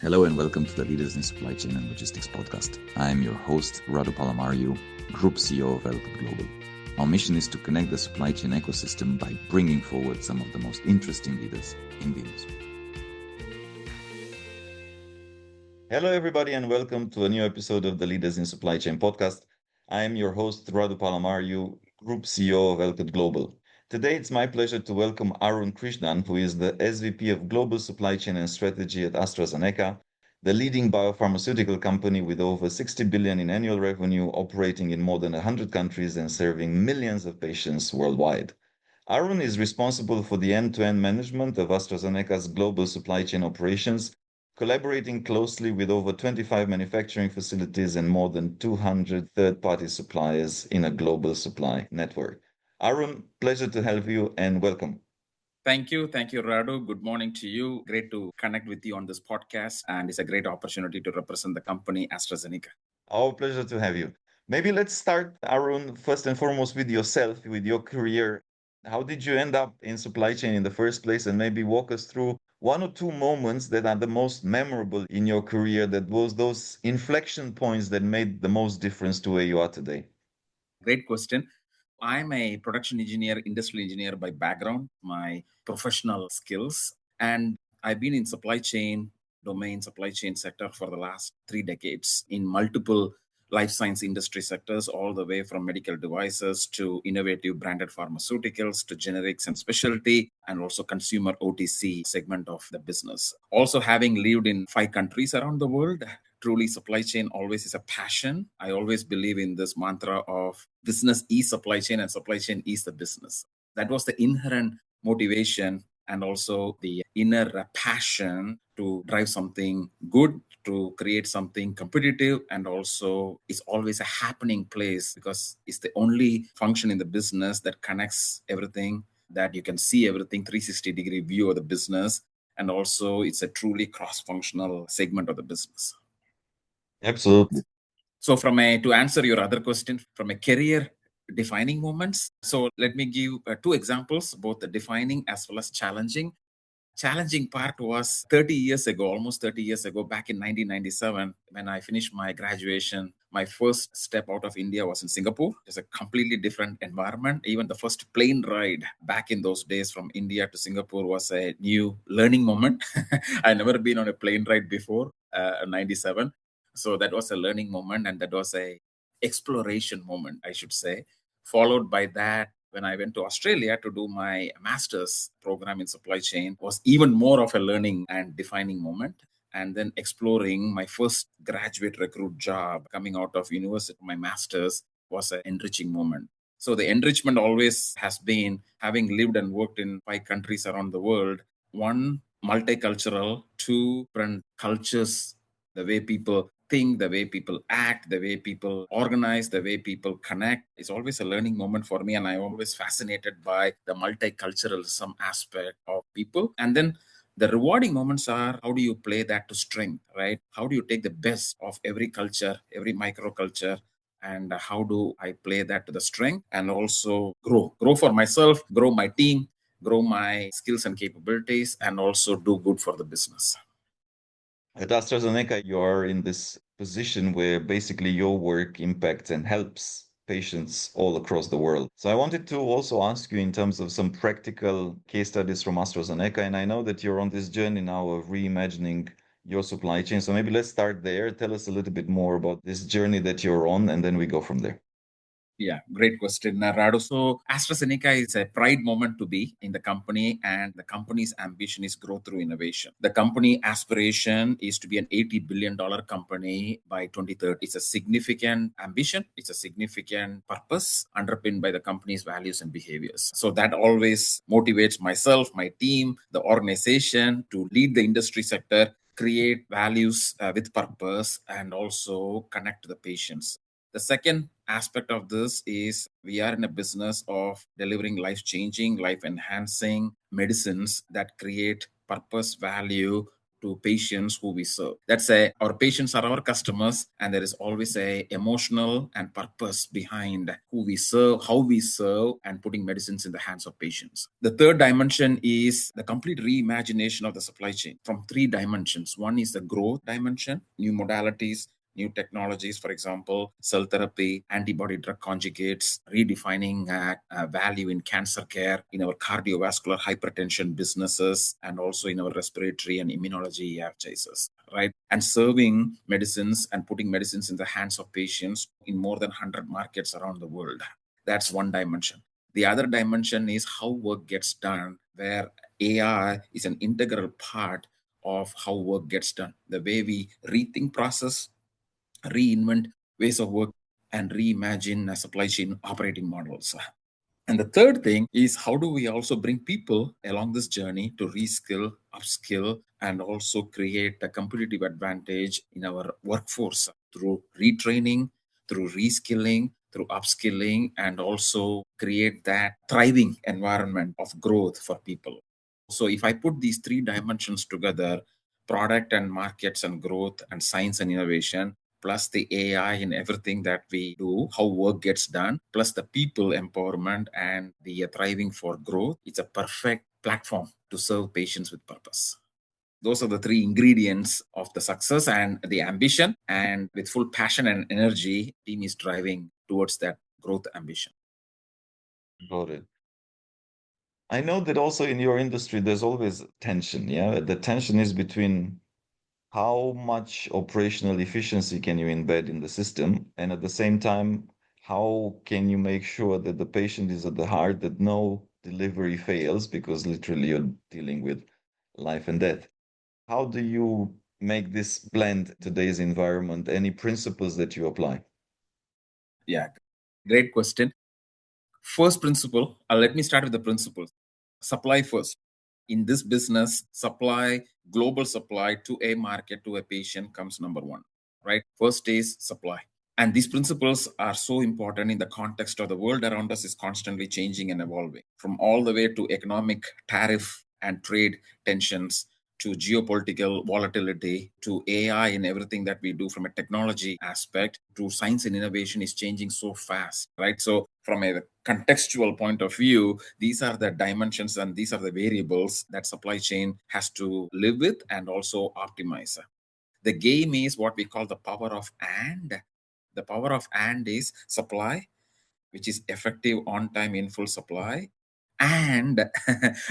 Hello and welcome to the Leaders in Supply Chain and Logistics podcast. I am your host, Radu Palamariu, Group CEO of Velvet Global. Our mission is to connect the supply chain ecosystem by bringing forward some of the most interesting leaders in the industry. Hello, everybody, and welcome to a new episode of the Leaders in Supply Chain podcast. I am your host, Radu Palamariu, Group CEO of Velvet Global. Today, it's my pleasure to welcome Arun Krishnan, who is the SVP of Global Supply Chain and Strategy at AstraZeneca, the leading biopharmaceutical company with over 60 billion in annual revenue, operating in more than 100 countries and serving millions of patients worldwide. Arun is responsible for the end-to-end management of AstraZeneca's global supply chain operations, collaborating closely with over 25 manufacturing facilities and more than 200 third-party suppliers in a global supply network. Arun, pleasure to have you and welcome. Thank you. Thank you, Radu. Good morning to you. Great to connect with you on this podcast. And it's a great opportunity to represent the company AstraZeneca. Our pleasure to have you. Maybe let's start, Arun, first and foremost with yourself, with your career. How did you end up in supply chain in the first place? And maybe walk us through one or two moments that are the most memorable in your career, that was those inflection points that made the most difference to where you are today. Great question. I'm a production engineer, industrial engineer by background, my professional skills. And I've been in supply chain domain, supply chain sector for the last 3 decades in multiple life science industry sectors, all the way from medical devices to innovative branded pharmaceuticals to generics and specialty, and also consumer OTC segment of the business. Also, having lived in 5 countries around the world, truly supply chain always is a passion. I always believe in this mantra of business is supply chain and supply chain is the business. That was the inherent motivation and also the inner passion to drive something good, to create something competitive, and also it's always a happening place because it's the only function in the business that connects everything, that you can see everything 360-degree view of the business, and also it's a truly cross-functional segment of the business. Absolutely. So to answer your other question, from a career defining moments, so let me give two examples, both the defining as well as challenging. Challenging part was 30 years ago, almost 30 years ago, back in 1997, when I finished my graduation. My first step out of India was in Singapore. It's a completely different environment. Even the first plane ride back in those days from India to Singapore was a new learning moment. I never been on a plane ride before, 97. So that was a learning moment, and that was a exploration moment, I should say. Followed by that, when I went to Australia to do my master's program in supply chain, was even more of a learning and defining moment. And then exploring my first graduate recruit job coming out of university, my master's, was an enriching moment. So the enrichment always has been, having lived and worked in 5 countries around the world, one, multicultural, two, different cultures, the way people think, the way people act, the way people organize, the way people connect. It's always a learning moment for me. And I'm always fascinated by the multiculturalism aspect of people. And then the rewarding moments are, how do you play that to strength, right? How do you take the best of every culture, every microculture, and how do I play that to the strength and also grow for myself, grow my team, grow my skills and capabilities, and also do good for the business. At AstraZeneca, you are in this position where basically your work impacts and helps patients all across the world. So I wanted to also ask you in terms of some practical case studies from AstraZeneca. And I know that you're on this journey now of reimagining your supply chain. So maybe let's start there. Tell us a little bit more about this journey that you're on, and then we go from there. Yeah, great question, Rado. So AstraZeneca is a pride moment to be in the company, and the company's ambition is growth through innovation. The company aspiration is to be an $80 billion company by 2030. It's a significant ambition. It's a significant purpose underpinned by the company's values and behaviors. So that always motivates myself, my team, the organization to lead the industry sector, create values with purpose, and also connect to the patients. The second aspect of this is we are in a business of delivering life-changing, life-enhancing medicines that create purpose, value to patients who we serve. That's a our patients are our customers, and there is always a emotional and purpose behind who we serve, how we serve, and putting medicines in the hands of patients. The third dimension is the complete reimagination of the supply chain from three dimensions. One is the growth dimension, new modalities, new technologies, for example, cell therapy, antibody drug conjugates, redefining value in cancer care, in our cardiovascular hypertension businesses, and also in our respiratory and immunology franchises, right? And serving medicines and putting medicines in the hands of patients in more than 100 markets around the world. That's one dimension. The other dimension is how work gets done, where AI is an integral part of how work gets done. The way we rethink process, reinvent ways of work, and reimagine supply chain operating models. And the third thing is how do we also bring people along this journey to reskill, upskill, and also create a competitive advantage in our workforce through retraining, through reskilling, through upskilling, and also create that thriving environment of growth for people. So if I put these three dimensions together, product and markets and growth and science and innovation, plus the AI in everything that we do, how work gets done, plus the people empowerment and the thriving for growth, it's a perfect platform to serve patients with purpose. Those are the three ingredients of the success and the ambition. And with full passion and energy, team is driving towards that growth ambition. Got it. I know that also in your industry, there's always tension. Yeah. The tension is between how much operational efficiency can you embed in the system? And at the same time, how can you make sure that the patient is at the heart, that no delivery fails, because literally you're dealing with life and death. How do you make this blend today's environment? Any principles that you apply? Yeah, great question. First principle, let me start with the principles. Supply first. In this business, supply, global supply to a market, to a patient comes number one, right? First is supply. And these principles are so important in the context of the world around us is constantly changing and evolving, from all the way to economic tariff and trade tensions, to geopolitical volatility, to AI and everything that we do from a technology aspect, to science and innovation is changing so fast, right? So from a contextual point of view, these are the dimensions and these are the variables that supply chain has to live with and also optimize. The game is what we call the power of and. The power of and is supply, which is effective on time in full supply, and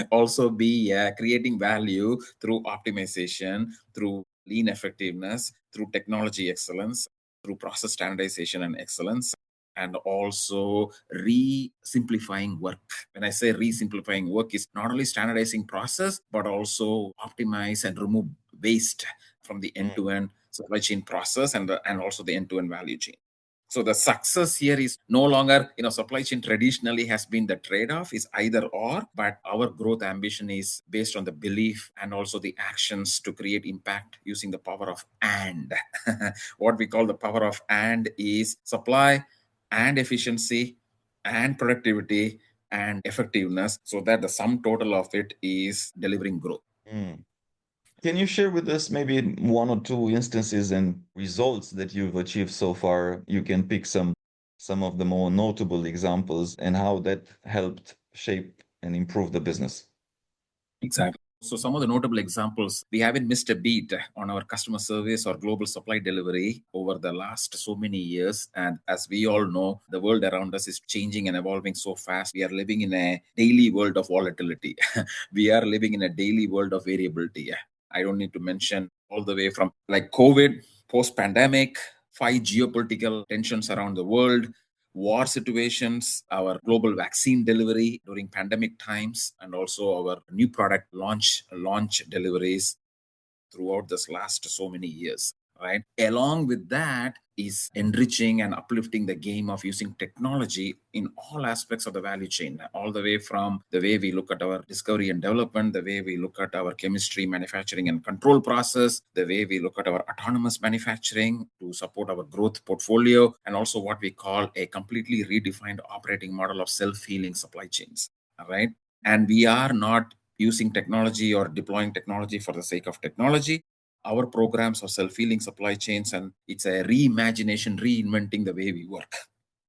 also be creating value through optimization, through lean effectiveness, through technology excellence, through process standardization and excellence, and also re-simplifying work. When I say re-simplifying work, is not only standardizing process, but also optimize and remove waste from the Mm, end-to-end supply chain process and also the end-to-end value chain. So the success here is no longer, supply chain traditionally has been the trade-off is either or, but our growth ambition is based on the belief and also the actions to create impact using the power of and. What we call the power of and is supply and efficiency and productivity and effectiveness, so that the sum total of it is delivering growth. mm. Can you share with us maybe one or two instances and results that you've achieved so far? You can pick some of the more notable examples and how that helped shape and improve the business. Exactly. So some of the notable examples, we haven't missed a beat on our customer service or global supply delivery over the last so many years. And as we all know, the world around us is changing and evolving so fast. We are living in a daily world of volatility. We are living in a daily world of variability. I don't need to mention all the way from like COVID, post-pandemic, five geopolitical tensions around the world, war situations, our global vaccine delivery during pandemic times, and also our new product launch deliveries throughout this last so many years, right? Along with that is enriching and uplifting the game of using technology in all aspects of the value chain, all the way from the way we look at our discovery and development, the way we look at our chemistry, manufacturing and control process, the way we look at our autonomous manufacturing to support our growth portfolio, and also what we call a completely redefined operating model of self-healing supply chains, all right? And we are not using technology or deploying technology for the sake of technology. Our programs are self-healing supply chains, and it's a reimagination, reinventing the way we work.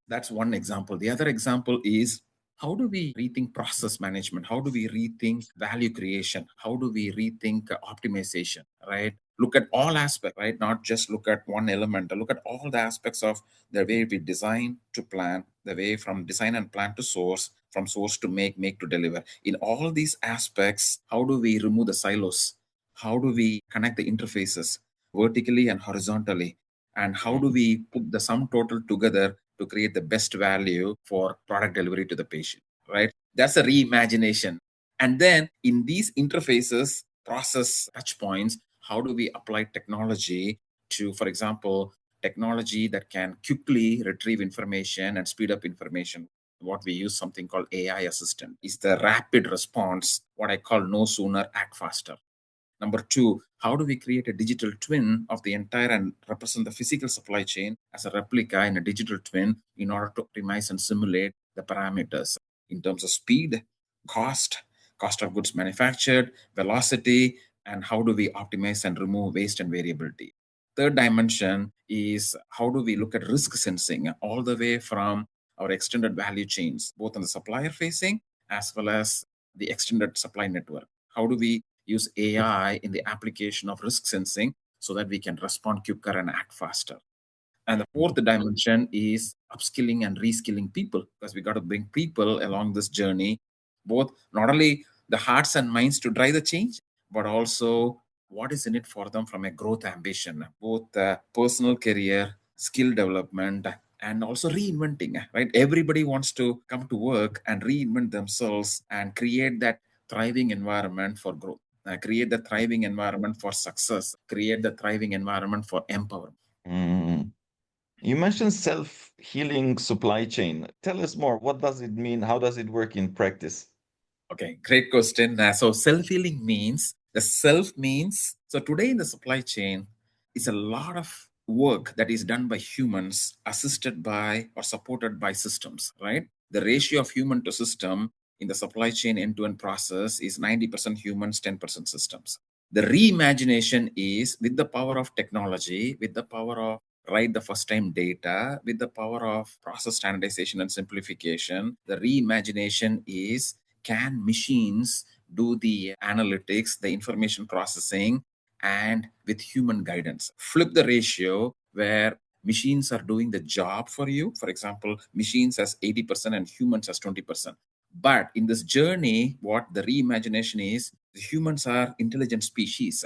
That's one example. The other example is, how do we rethink process management? How do we rethink value creation? How do we rethink optimization, right? Look at all aspects, right? Not just look at one element. Look at all the aspects of the way we design to plan, the way from design and plan to source, from source to make to deliver. In all these aspects, how do we remove the silos? How do we connect the interfaces vertically and horizontally? And how do we put the sum total together to create the best value for product delivery to the patient, right? That's a reimagination. And then in these interfaces, process touch points, how do we apply technology to, for example, technology that can quickly retrieve information and speed up information? What we use something called AI assistant is the rapid response, what I call no sooner, act faster. Number two, how do we create a digital twin of the entire and represent the physical supply chain as a replica in a digital twin in order to optimize and simulate the parameters in terms of speed, cost, cost of goods manufactured, velocity, and how do we optimize and remove waste and variability. Third dimension is, how do we look at risk sensing all the way from our extended value chains, both on the supplier facing as well as the extended supply network. How do we use AI in the application of risk sensing so that we can respond quicker and act faster? And the fourth dimension is upskilling and reskilling people, because we got to bring people along this journey, both not only the hearts and minds to drive the change, but also what is in it for them from a growth ambition, both personal career, skill development, and also reinventing, right? Everybody wants to come to work and reinvent themselves and create that thriving environment for growth, create the thriving environment for success, create the thriving environment for empowerment. Mm. You mentioned self-healing supply chain. Tell us more. What does it mean? How does it work in practice? Okay, great question. So self-healing means, the self means, so today in the supply chain, it's a lot of work that is done by humans, assisted by or supported by systems, right? The ratio of human to system in the supply chain end-to-end process is 90% humans, 10% systems. The reimagination is, with the power of technology, with the power of write the first time data, with the power of process standardization and simplification, the reimagination is, can machines do the analytics, the information processing, and with human guidance? Flip the ratio where machines are doing the job for you. For example, machines as 80% and humans as 20%. But in this journey, what the reimagination is, the humans are intelligent species.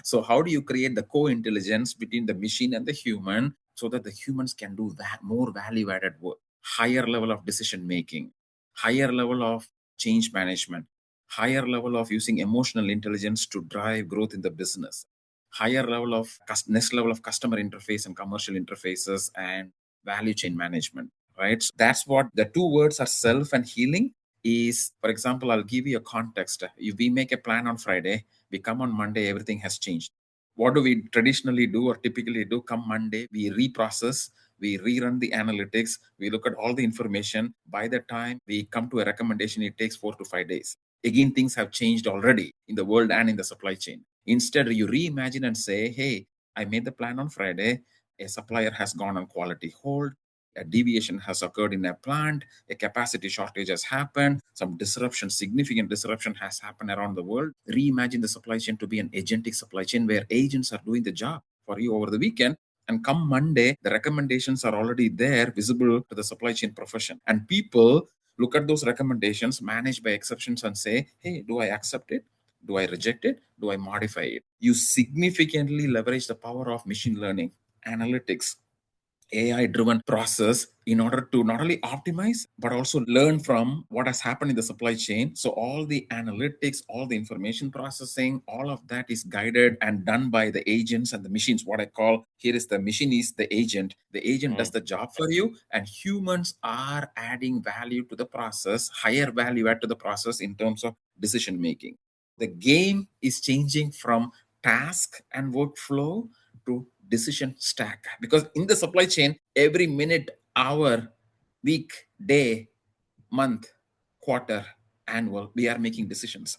So how do you create the co-intelligence between the machine and the human so that the humans can do that more value-added work, higher level of decision making, higher level of change management, higher level of using emotional intelligence to drive growth in the business, higher level of next level of customer interface and commercial interfaces and value chain management, right? So that's what the two words are, self and healing. Is, for example, I'll give you a context. If we make a plan on Friday, we come on Monday, everything has changed. What do we traditionally do or typically do? Come Monday, we reprocess, we rerun the analytics, we look at all the information. By the time we come to a recommendation, it takes 4 to 5 days. Again, things have changed already in the world and in the supply chain. Instead, you reimagine and say, hey, I made the plan on Friday. A supplier has gone on quality hold. A deviation has occurred in a plant. A capacity shortage has happened. Some disruption, significant disruption has happened around the world. Reimagine the supply chain to be an agentic supply chain where agents are doing the job for you over the weekend. And come Monday, the recommendations are already there, visible to the supply chain profession. And people look at those recommendations, managed by exceptions, and say, hey, do I accept it? Do I reject it? Do I modify it? You significantly leverage the power of machine learning, analytics, AI driven process in order to not only optimize, but also learn from what has happened in the supply chain. So, all the analytics, all the information processing, all of that is guided and done by the agents and the machines. What I call here is, the machine is the agent. The agent does Mm. the job for you, and humans are adding value to the process, higher value add to the process in terms of decision making. The game is changing from task and workflow to decision stack, because in the supply chain, every minute, hour, week, day, month, quarter, annual, we are making decisions.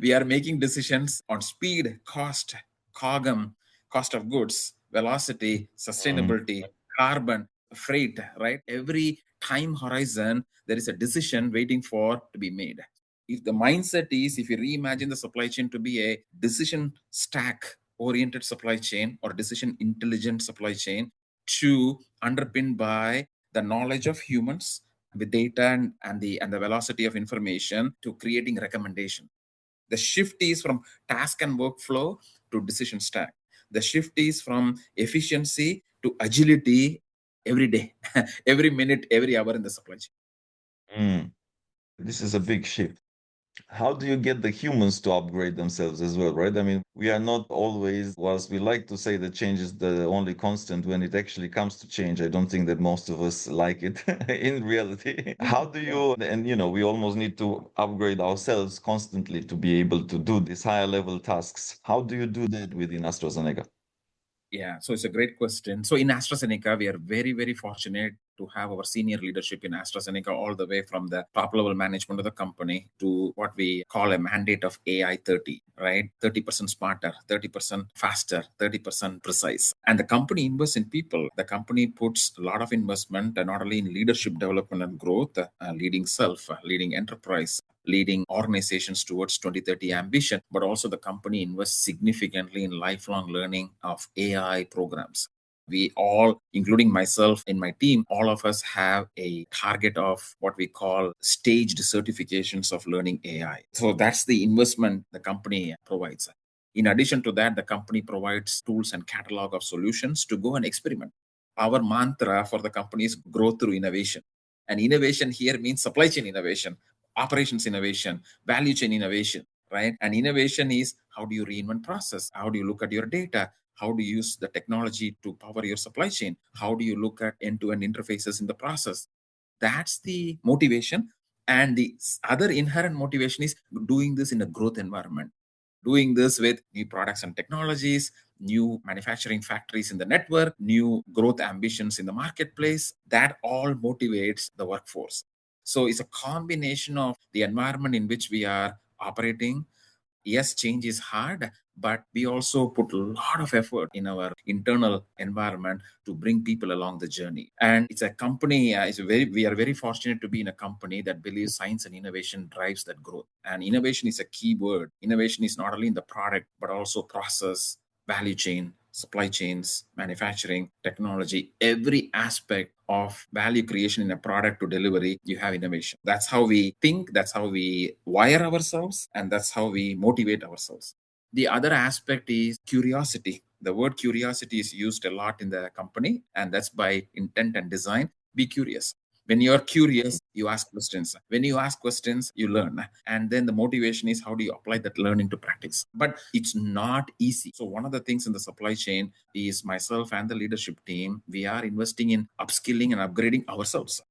We are making decisions on speed, cost, COGM, cost of goods, velocity, Mm, sustainability, carbon, freight, right? Every time horizon, there is a decision waiting for to be made. If the mindset is, if you reimagine the supply chain to be a decision stack oriented supply chain or decision intelligent supply chain, to underpinned by the knowledge of humans with data and the velocity of information to creating recommendation. The shift is from task and workflow to decision stack. The shift is from efficiency to agility every day, every minute, every hour in the supply chain. mm. This is a big shift. How do you get the humans to upgrade themselves as well, right? I mean, we are not always, whilst we like to say that change is the only constant, when it actually comes to change, I don't think that most of us like it in reality. How do you, and we almost need to upgrade ourselves constantly to be able to do these higher level tasks. How do you do that within AstraZeneca? Yeah, so it's a great question. So in AstraZeneca, we are very, very fortunate to have our senior leadership in AstraZeneca all the way from the top level management of the company to what we call a mandate of AI 30, right? 30% smarter, 30% faster, 30% precise. And the company invests in people. The company puts a lot of investment, not only in leadership development and growth, leading self, leading enterprise, leading organizations towards 2030 ambition, but also the company invests significantly in lifelong learning of AI programs. We all, including myself in my team, all of us have a target of what we call staged certifications of learning AI. So that's the investment the company provides. In addition to that, the company provides tools and catalog of solutions to go and experiment. Our mantra for the company is growth through innovation. And innovation here means supply chain innovation, operations innovation, value chain innovation, right? And innovation is, how do you reinvent process? How do you look at your data? How do you use the technology to power your supply chain? How do you look at end-to-end interfaces in the process? That's the motivation. And the other inherent motivation is doing this in a growth environment, doing this with new products and technologies, new manufacturing factories in the network, new growth ambitions in the marketplace. That all motivates the workforce. So it's a combination of the environment in which we are operating. Yes, change is hard, but we also put a lot of effort in our internal environment to bring people along the journey. And it's a company, we are very fortunate to be in a company that believes science and innovation drives that growth. And innovation is a key word. Innovation is not only in the product, but also process, value chain, supply chains, manufacturing, technology, every aspect of value creation in a product to delivery, you have innovation. That's how we think, that's how we wire ourselves, and that's how we motivate ourselves. The other aspect is curiosity. The word curiosity is used a lot in the company, and that's by intent and design. Be curious. When you're curious, you ask questions. When you ask questions, you learn. And then the motivation is, how do you apply that learning to practice? But it's not easy. So, one of the things in the supply chain is myself and the leadership team, we are investing in upskilling and upgrading ourselves.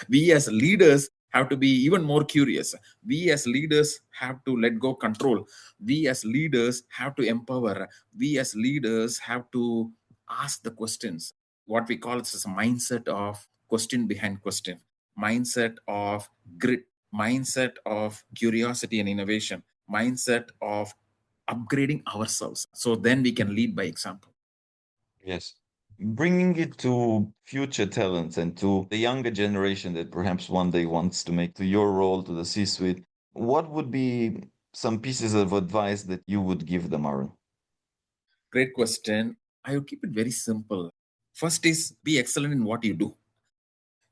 We as leaders have to be even more curious. We as leaders have to let go control. We as leaders have to empower. We as leaders have to ask the questions. What we call it is a mindset of question behind question, mindset of grit, mindset of curiosity and innovation, mindset of upgrading ourselves. So then we can lead by example. Yes. Bringing it to future talents and to the younger generation that perhaps one day wants to make to your role, to the C-suite, what would be some pieces of advice that you would give them, Arun? Great question. I would keep it very simple. First is be excellent in what you do.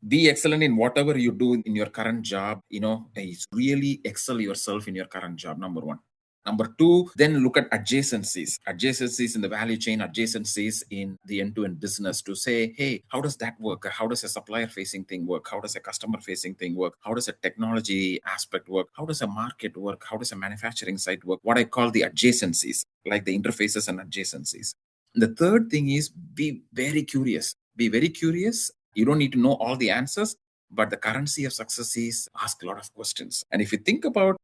Be excellent in whatever you do in your current job. Is really excel yourself in your current job, number one. Number two, then look at adjacencies in the value chain, adjacencies in the end-to-end business, to say, hey, how does that work? How does a supplier facing thing work? How does a customer facing thing work? How does a technology aspect work? How does a market work? How does a manufacturing site work? What I call the adjacencies, like the interfaces and adjacencies. The third thing is, be very curious. Be very curious. You don't need to know all the answers, but the currency of success is ask a lot of questions. And if you think about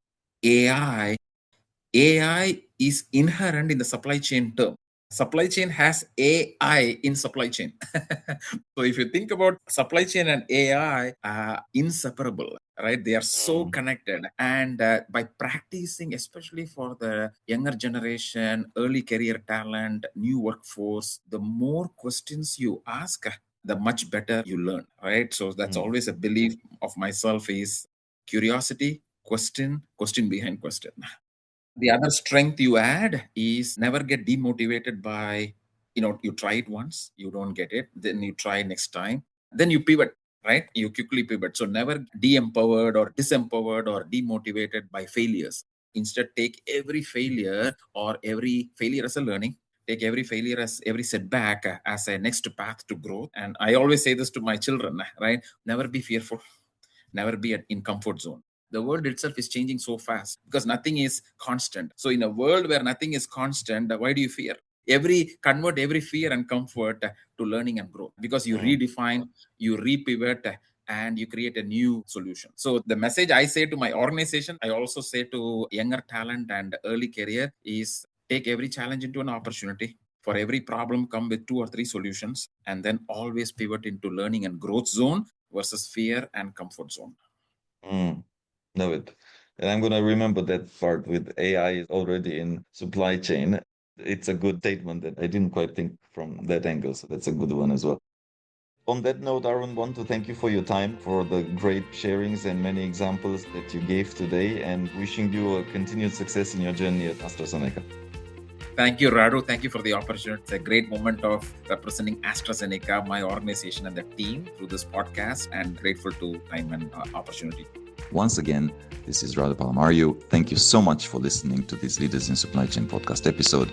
AI, AI is inherent in the supply chain term. Supply chain has AI in supply chain. So if you think about supply chain and AI, inseparable, right? They are so Mm, connected. And by practicing, especially for the younger generation, early career talent, new workforce, the more questions you ask, the much better you learn, right? So that's mm, always a belief of myself is curiosity, question behind question. The other strength you add is never get demotivated by, you try it once, you don't get it, then you try next time, then you pivot, right? You quickly pivot. So never de-empowered or disempowered or demotivated by failures. Instead, take every failure or every failure as a learning. Take every failure as every setback as a next path to growth. And I always say this to my children, right? Never be fearful, never be in comfort zone. The world itself is changing so fast because nothing is constant. So in a world where nothing is constant, why do you fear? Convert every fear and comfort to learning and growth, because you mm, redefine, you repivot, and you create a new solution. So the message I say to my organization, I also say to younger talent and early career is take every challenge into an opportunity. For every problem, come with 2 or 3 solutions, and then always pivot into learning and growth zone versus fear and comfort zone. mm. Know it. And I'm gonna remember that part with AI is already in supply chain. It's a good statement that I didn't quite think from that angle, so that's a good one as well. On that note, Arun, want to thank you for your time, for the great sharings and many examples that you gave today, and wishing you a continued success in your journey at AstraZeneca. Thank you, Radu. Thank you for the opportunity. It's a great moment of representing AstraZeneca, my organization, and the team through this podcast, and grateful to time and opportunity. Once again, this is Radu Palamario. Thank you so much for listening to this Leaders in Supply Chain podcast episode.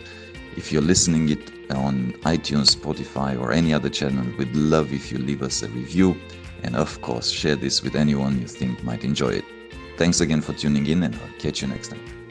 If you're listening it on iTunes, Spotify, or any other channel, we'd love if you leave us a review. And of course, share this with anyone you think might enjoy it. Thanks again for tuning in, and I'll catch you next time.